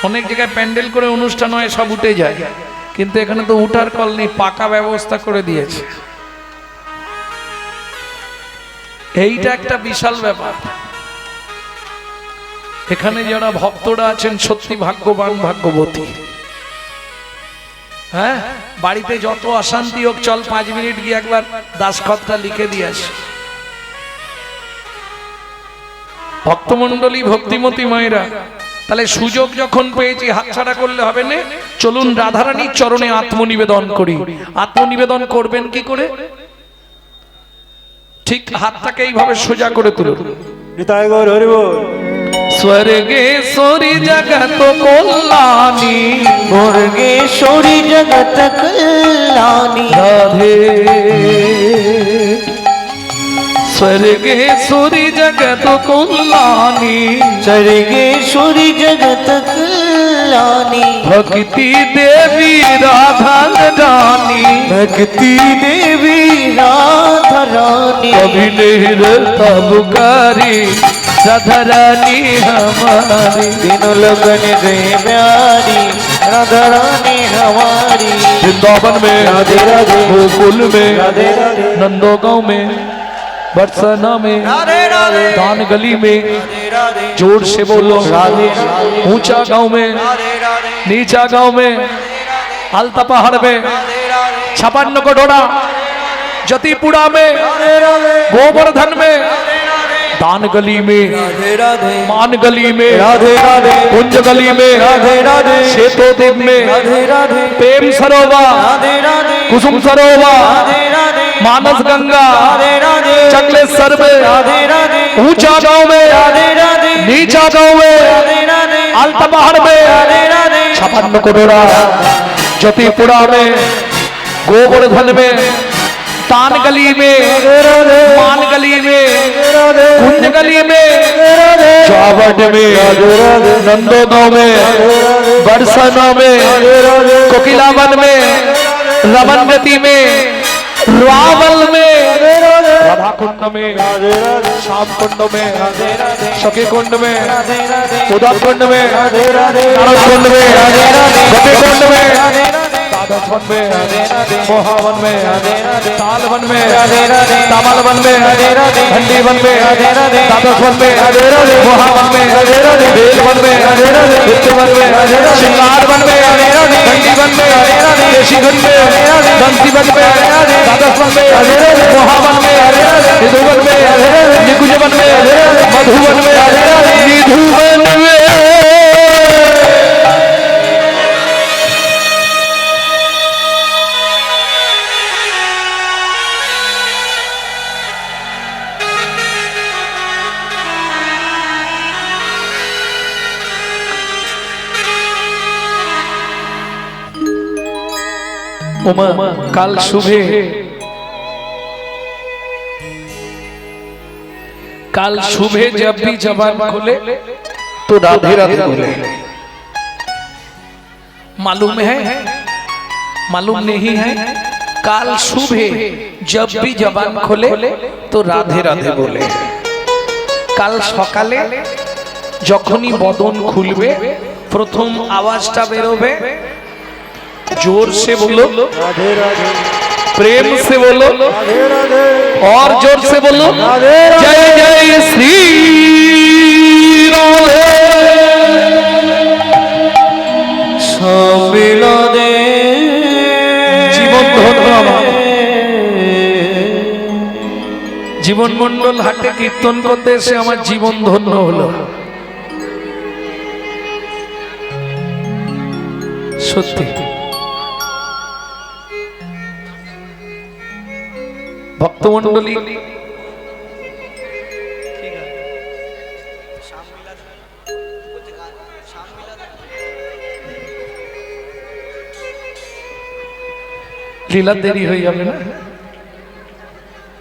অনেক জায়গায় প্যান্ডেল করে অনুষ্ঠান হয়, সব উঠে যায়, কিন্তু এখানে তো উঠার কল নেই, পাকা ব্যবস্থা করে দিয়েছে। এইটা একটা বিশাল ব্যাপার। এখানে যারা ভক্তরা আছেন সত্যি ভাগ্যবান, ভাগ্যবতী। হ্যাঁ, বাড়িতে যত অশান্তি হোক, চল 5 মিনিট গিয়ে একবার দাসখতটা লিখে দিয়ে আসি। ভক্তমণ্ডলী, ভক্তিমতী মায়েরা, তাহলে সুযোগ যখন পেয়েছি হাতছাড়া করলে হবে না। চলুন রাধারানীর চরণে আত্মনিবেদন করি। আত্মনিবেদন করবেন কি করে? ঠিক হাতটাকে এইভাবে সোজা করে তুলুন। স্বর্গেশ্বরী জগত কল্যাণী, স্বর্গেশ্বরী জগত কল্যাণী রাধে। স্বর্গেশ্বরী জগত কল্যাণী, স্বর্গেশ্বরী জগত কল্যাণী ভক্তি দেবী রাধা রানী, ভক্তি দেবী রাধা রানী कभी नहीं रहता बुकारी राधा रानी हमारी, तीनों लगन गए प्यारी राधा रानी हमारी। वृंदावन में राधे राधे, गोकुल में राधे राधे, नंदोगांव में बरसाना में राधे राधे, दान गली में, राधे राधे, जोर से बोलो राधे राधे, ऊंचा गांव में, राधे राधे, नीचा गांव में, आलता पहाड़ में, राधे राधे, 56 कटोरा, जतीपुरा में, गोवर्धन में, दान गली में, राधे राधे, मान गली में, राधे राधे, कुंज गली में, राधे राधे, सेतोद्वीप में, राधे राधे, प्रेम सरोवर, राधे राधे, कुसुम सरोवर, राधे राधे, मानस गंगा, राधे राधे, चकलेश्वर में, राधे राधे, ऊंचा गांव में, राधे राधे, नीचा गांव में, राधे राधे, आलता पहाड़ में, राधे राधे, 56 कटोरा, जतीपुरा में, गोवर्धन में, तान गली में, मान गली में, कुंज गली में, चावट में, नंदोगांव में, बरसाना में, कोकिलावन में, रमनगति में, रावल में, राधा कुंड में, श्याम कुंड में, सखी कुंड में, उदक कुंड में, नारद कुंड में, गोपी कुंड में, तादस वन में, मोहावन में, ताल वन में, तामल वन में, घंटी वन में, तादस वन में, मोहावन में, बेल वन में, वित्त वन में, श्रृंगार वन में, घंटी वन में, केशी वन में, बंसी वन में, तादस वन में, मोहावन में, निधु वन में, निकुंज वन में, मधुवन में, निधु वन में। उमा काल सुबह, काल सुबह जब भी जबान खोले तो राधे राधे बोले। मालूम है, मालूम नहीं है? काल सुबह जब भी जबान खोले तो राधे राधे बोले। काल सकाले जखनी बदन खुलबे प्रथम आवाजटा बेरोबे, जोर से बोलो राधे राधे, प्रेम से बोलो राधे राधे, और जोर से बोलो राधे राधे, जय जय श्री राधे। सम्मिलने জীবন ধন্য আমার। জীবন মন্ডল হাটে কীর্তন করতে এসে আমার জীবন ধন্য হলো। সত্যি ভক্তমন্ডলী, লীলা দেরি হয়ে যাবে না?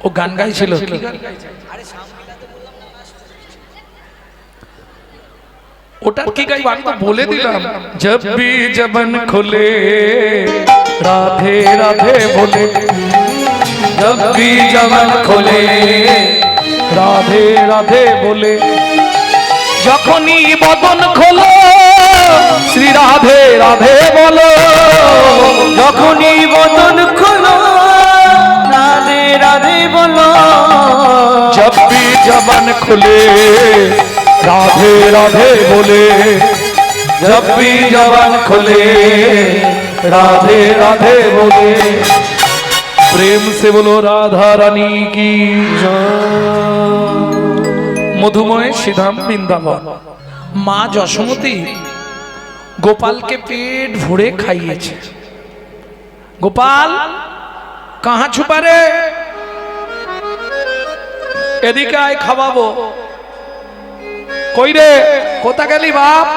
ও গান গাইছিল, ওটার কি গাইব আমি তো বলে দিলাম। जब भी जबन खोले राधे राधे बोले, जब भी जबन खोले राधे राधे बोले, যখনই বদন খোলো রাধে বলো, যখনই বদন খোলো রাধে রাধে বলো, जब भी जबान खुले राधे राधे बोले, जब भी जबान खुले राधे राधे बोले। प्रेम से बोलो राधा रानी की मधुमय श्रीधाम वृंदावन। মা যশোমতী গোপালকে পেট ভরে খাইয়েছে। গোপাল কাহা ছুপা রে, এদিকে আয় খাওয়াবো। কই রে, কোথা গেলি বাপ?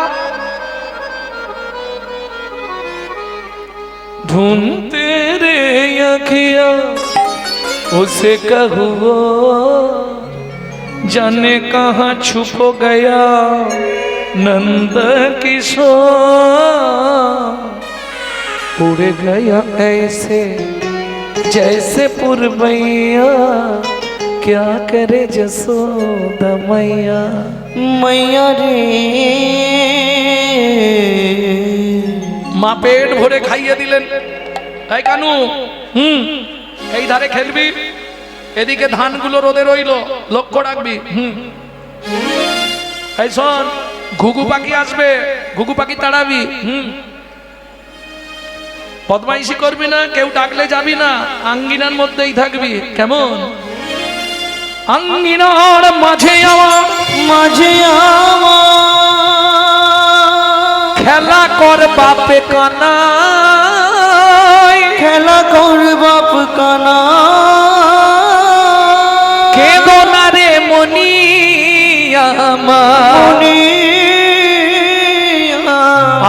ढूंढते रे अखिया उसे कहूँ जाने कहाँ छुप गया नंद किशोर, उड़ गया ऐसे जैसे पुरबैया, क्या करे जसोदा मैया। मैया रे মা পেট ভরে খাইয়ে দিলেন। এই কানু, এই ধারে খেলবি, এদিকে ধানগুলো রোদে রইল, লক্ষ্য রাখবি। এই শোন, ঘুঘু পাখি আসবে, ঘুঘু পাখি তাড়াবি। বদমাইশি করবি না, কেউ ডাকলে যাবি না, আঙ্গিনার মধ্যেই থাকবি, কেমন? আঙ্গিনার মাঝে আমার, মাঝে আমার খেলা কর বাপে কানা, খেলা কর বাপ কানা, কেঁদো না রে মনি আমার,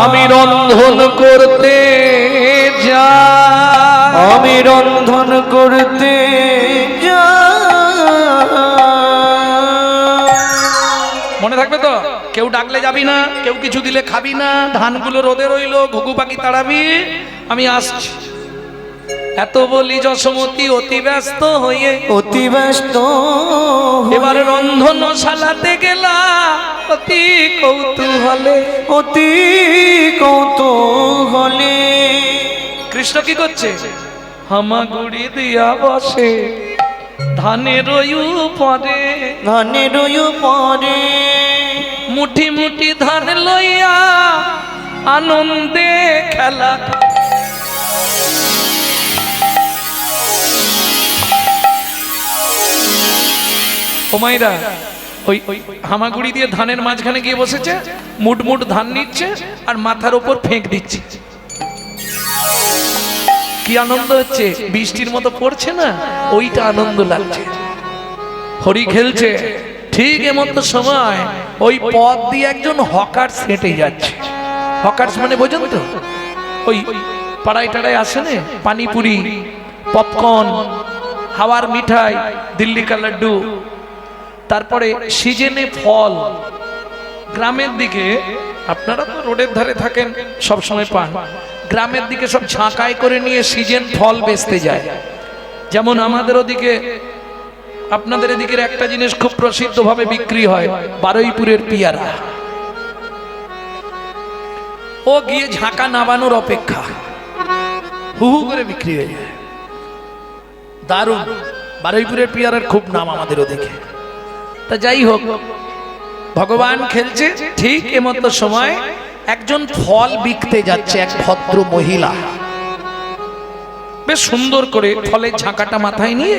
আমি রন্ধন করতে যা, আমি রন্ধন করতে যা। মনে থাকবে তো? কেউ ডাকলে যাবি না, কেউ কিছু দিলে খাবি না, ধানগুলো রোদে রইলো, ঘুঘু পাখি তাড়াবি, আমি আসছি। এত বলি যশোমতী অতি ব্যস্ত হয়ে, অতি ব্যস্ত এবার রন্ধনশালাতে গেলা অতি কৌতূহলে, অতি কৌতূহলে। কৃষ্ণ কি করছে? হামাগুড়ি দিয়া বসে ধানের পরে, ধানের পরে মুঠি মুঠি ধান লইয়া আনন্দে খেলা। ও মাইরা, ওই হামাগুড়ি দিয়ে ধানের মাঝখানে গিয়ে বসেছে, মুট মুট ধান নিচ্ছে আর মাথার উপর ফেঁক দিচ্ছে। কি আনন্দ হচ্ছে, বৃষ্টির মতো পড়ছে না, ওইটা আনন্দ লাগছে। হরি খেলছে, ঠিক এমতো সময় ওই পথ দিয়ে একজন হকার হেঁটে যাচ্ছে। হকার মানে বোঝেন তো, ওই পাড়ায় টাড়ায় আসে না, পানিপুরি, পপকর্ন, হাওয়ার মিঠাই, দিল্লি কা লাড্ডু, তারপরে সিজনে ফল। গ্রামের দিকে, আপনারা তো রোডের ধারে থাকেন, সব সময় পান, গ্রামের দিকে সব ঝাঁকাই করে নিয়ে সিজন ফল বেচতে যায়। যেমন আমাদের ওদিকে, আপনাদের এদিকের একটা জিনিস খুব প্রসিদ্ধভাবে বিক্রি হয়, বারুইপুরের পিয়ারা। ও গিয়ে ঝাঁকা নামানোর অপেক্ষা, হু হু করে বিক্রি হয়ে যায়। দারুণ, বারুইপুরের পিয়ারার খুব নাম আমাদের ওদিকে। তা যাই হোক, ভগবান খেলছে, ঠিক এমতো সময় একজন ফল বিকতে যাচ্ছে, এক ভদ্র মহিলা বেশ সুন্দর করে ফলের ঝাঁকাটা মাথায় নিয়ে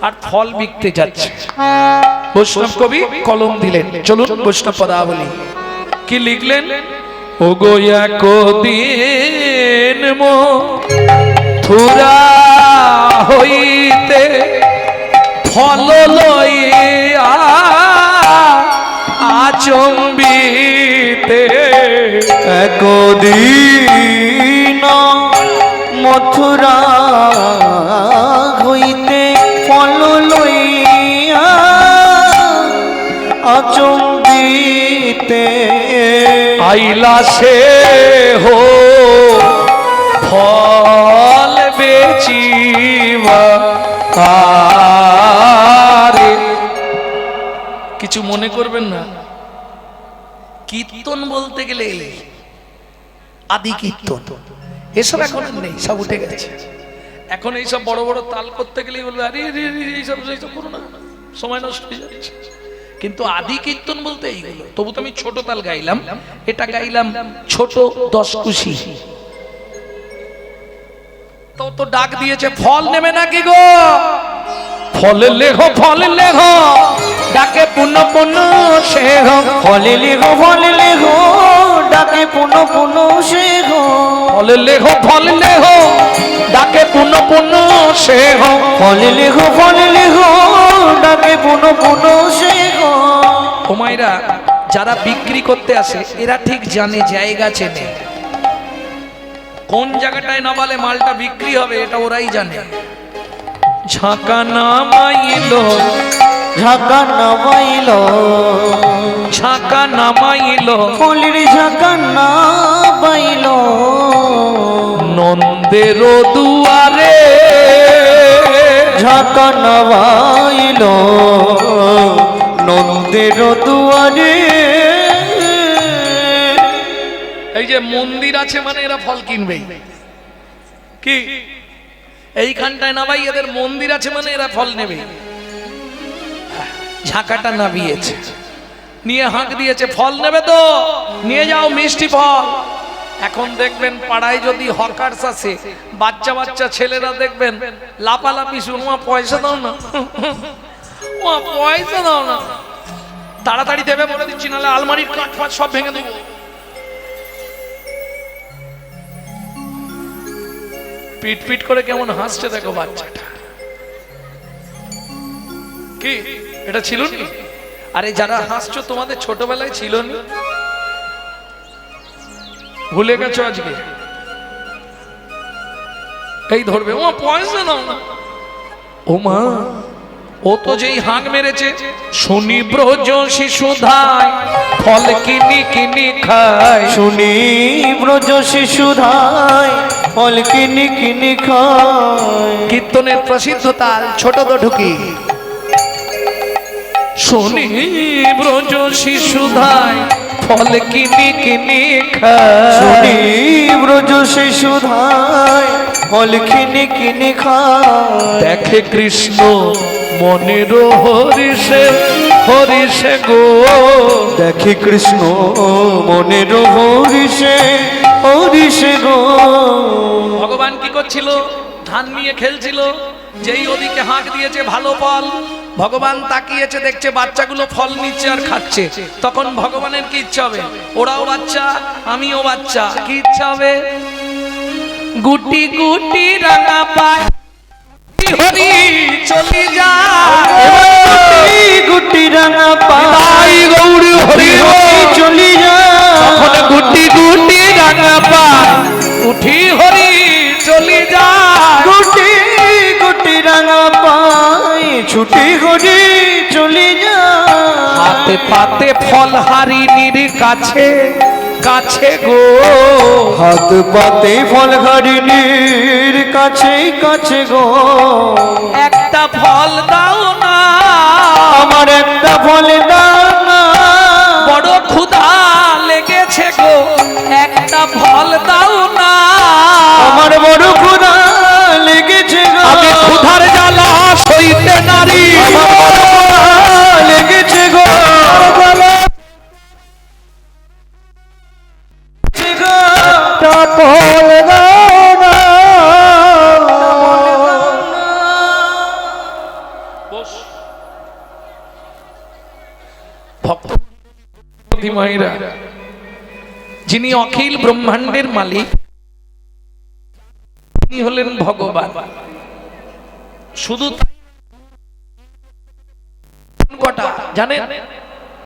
আর ফল বিকতে যাচ্ছে। বৈষ্ণব কবি কলম দিলেন, চলুন বৈষ্ণব পদাবলী। কি লিখলেন? ও গো একদিন মথুরা হইতে ফল লইয়া আচম্বিতে, একদিন মথুরা হইতে ফল লইয়া আচম্বিতে, আইলা সে হো ফল বেচিবা। আরে কিছু মনে করবেন না, কীর্তন বলতে গেলে আদি কীর্তন, এসব এখন আর নেই, সব উঠে গেছে। এখন এইসব বড় বড় তাল করতে গেলেই বলবে আরে এইসব করো না, সময় নষ্ট হয়ে যাচ্ছে। কিন্তু আদি কীর্তন বলতে এইগুলো। তবু তো আমি ছোট তাল গাইলাম, এটা গাইলাম ছোট 10 কুশি। তো ডাক দিয়েছে ফল নেবে নাকি গো, ফল লেখো ফল লেখো, ডাকে পুনঃ পুনঃ শেখ, ফলে লেগো ডাকে পুনঃ পুনঃ শেখ, ফল লেখো ডাকে পুনঃ পুনঃ শেখ, ফলে লেগো ডাকে পুনঃ পুনঃ শেখ। ও মায়েরা, যারা বিক্রি করতে আসে এরা ঠিক জানে, জায়গা চেনে, কোন জায়গাটায় নামালে মালটা বিক্রি হবে এটা ওরাই জানে। ঝাঁকা নামাইলো, ঝাঁকা নামাইলো, ঝাঁকা নামাইলো, ফুলের ঝাঁকা নামাইলো, নন্দের দুয়ারে, ঝাঁকা নামাইলো, নন্দের দুয়ারে। এই যে মন্দির আছে মানে এরা ফল কিনবেই, কি এইখানটায় নামাই এদের মন্দির আছে মানে এরা ফল নেবে। ঝাঁকাটা নামিয়েছে, নিয়ে হাঁক দিয়েছে ফল নেবে তো নিয়ে যাও মিষ্টি ফল। এখন দেখবেন পাড়ায় যদি হকার্স আছে, বাচ্চা বাচ্চা ছেলেরা দেখবেন লাপালাপি শুরু, পয়সা দাও না, পয়সা দাও না, তাড়াতাড়ি দেবে বলে দিচ্ছি, নাহলে আলমারির কাঠ ফাট সব ভেঙে দেবো। পিট পিট করে কেমন হাসছে দেখো বাচ্চাটা, কি এটা ছিল নি? আরে যারা হাসছো তোমাদের ছোটবেলায় ছিল নি, ভুলে গেছো আজকে? এই ধরবে ও পয়সা নাও না, ও মা ও তো যেই হাঁক মেরেছে, শুনি ব্রজ শিশুধায় ফল কিনি কিনি খায়, শুনি ব্রজ শিশুধায় ফল কিনি কিনি খায়। কীর্তনের প্রসিদ্ধ তাল ছোট তো ঢুকি। শুনি ব্রজ শিশুধায় ফল কিনি কিনি খায়, শুনি ব্রজ শিশুধায় ফল কিনি কিনি খায়। দেখে কৃষ্ণ মনের হরিষে হরিষে গো, দেখে কৃষ্ণ মনের হরিষে হরিষে গো। ভগবান কি করছিল? ধান নিয়ে খেলছিল, যেই ওদিকে হাঁক দিয়েছে ভালো ফল, ভগবান তাকিয়েছে দেখছে বাচ্চাগুলো ফল নিচ্ছে আর খাচ্ছে। তখন ভগবানের কি ইচ্ছা হবে? ওরাও বাচ্চা আমিও বাচ্চা, কি ইচ্ছা হবে? গুটি গুটি রাঙা পায় হরি চলি যায়, গুটি রাঙা তাই পাই গৌরী হরি চলি তখন যায়। গুটি গুটি রাঙা পায় উঠি হরি চলি যায়, গুটি গুটি রাঙা পাই ছুটি হরি চলি যায়। হাতে পাতে ফল হারিনির কাছে কাছে গো, হাত পাতে ফল হারিনির কাছে কাছে গো। একটা ফল দাও না, আমার একটা ফল দাও না, বড় ক্ষুধা লেগেছে গো, একটা ফল দাও না, আমার বড় ক্ষুধা লেগেছে গো। আমি ক্ষুধার জ্বালা সইতে নারী, আমার বড় ক্ষুধা লেগেছে গো। একটা ফল দাও না। ভক্ত মায়েরা, যিনি অখিল ব্রহ্মাণ্ডের মালিক, তিনি হলেন ভগবান। শুধু কটা জানেন?